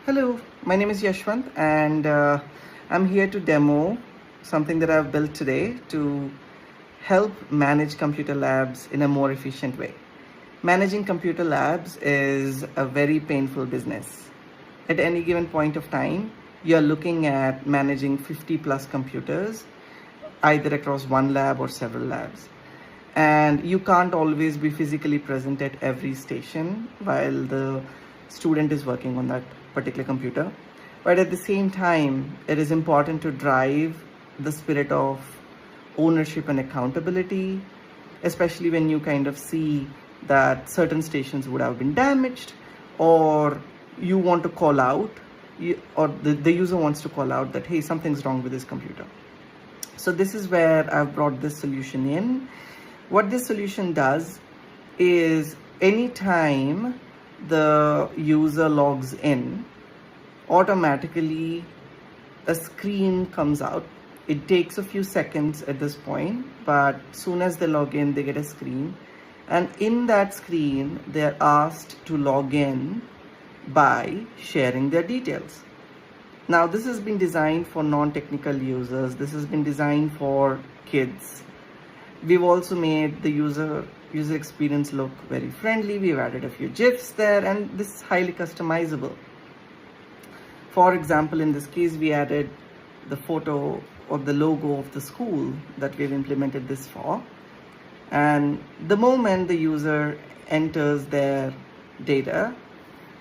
Hello, my name is Yashwant and I'm here to demo something that I've built today to help manage computer labs in a more efficient way. Managing computer labs is a very painful business. At any given point of time, you're looking at managing 50 plus computers, either across one lab or several labs. And you can't always be physically present at every station while the student is working on that particular computer. But at the same time, it is important to drive the spirit of ownership and accountability, especially when you kind of see that certain stations would have been damaged, or you want to call out, or the user wants to call out that, hey, something's wrong with this computer. So this is where I've brought this solution in. What this solution does is anytime the user logs in, automatically a screen comes out. It takes a few seconds at this point, but soon as they log in, they get a screen. And in that screen, they're asked to log in by sharing their details. Now, this has been designed for non-technical users. This has been designed for kids. We've also made the user experience look very friendly. We've added a few GIFs there, and this is highly customizable. For example, in this case, we added the photo of the logo of the school that we've implemented this for. And the moment the user enters their data,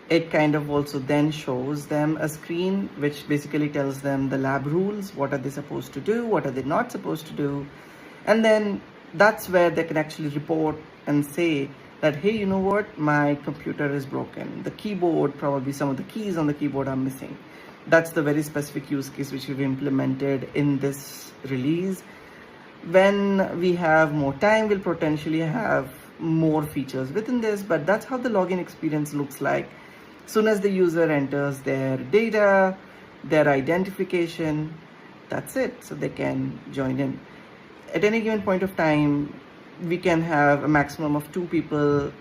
it kind of also then shows them a screen which basically tells them the lab rules, what are they supposed to do, what are they not supposed to do. And then that's where they can actually report and say that, hey, you know what, my computer is broken. The keyboard, probably some of the keys on the keyboard are missing. That's the very specific use case which we've implemented in this release. When we have more time, we'll potentially have more features within this, but that's how the login experience looks like. As soon as the user enters their data, their identification, that's it. So they can join in. At any given point of time, we can have a maximum of 2 people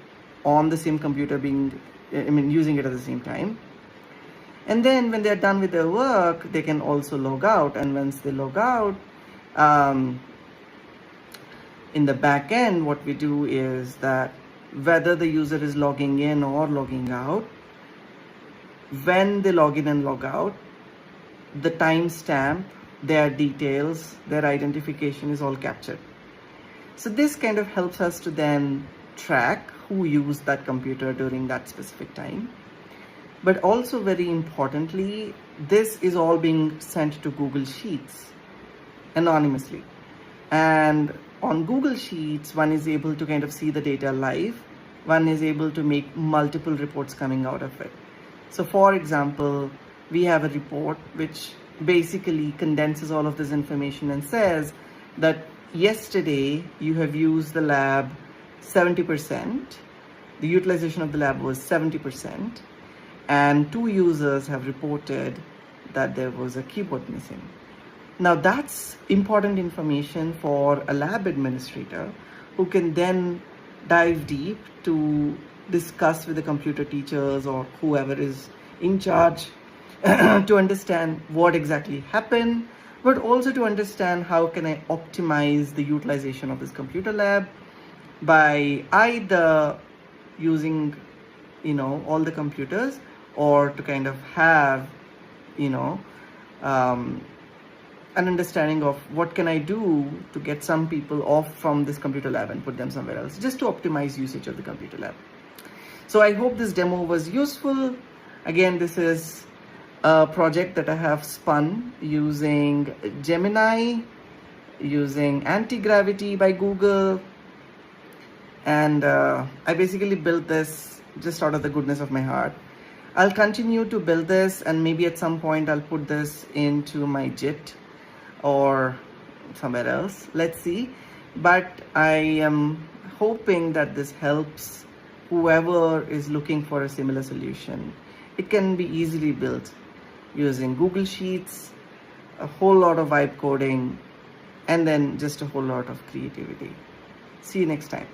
on the same computer using it at the same time. And then when they're done with their work, they can also log out. And once they log out, in the back end, what we do is that whether the user is logging in or logging out, when they log in and log out, the timestamp, their details, their identification is all captured. So this kind of helps us to then track who used that computer during that specific time. But also very importantly, this is all being sent to Google Sheets anonymously. And on Google Sheets, one is able to kind of see the data live. One is able to make multiple reports coming out of it. So for example, we have a report which basically condenses all of this information and says that yesterday you have used the lab 70%, the utilization of the lab was 70%, and 2 users have reported that there was a keyboard missing. Now that's important information for a lab administrator who can then dive deep to discuss with the computer teachers or whoever is in charge to understand what exactly happened, but also to understand how can I optimize the utilization of this computer lab by either using, all the computers, or to kind of have, an understanding of what can I do to get some people off from this computer lab and put them somewhere else, just to optimize usage of the computer lab. So I hope this demo was useful. Again, this is a project that I have spun using Gemini, using Antigravity by Google. And I basically built this just out of the goodness of my heart. I'll continue to build this, and maybe at some point I'll put this into my JIT or somewhere else. Let's see. But I am hoping that this helps whoever is looking for a similar solution. It can be easily built using Google Sheets, a whole lot of vibe coding, and then just a whole lot of creativity. See you next time.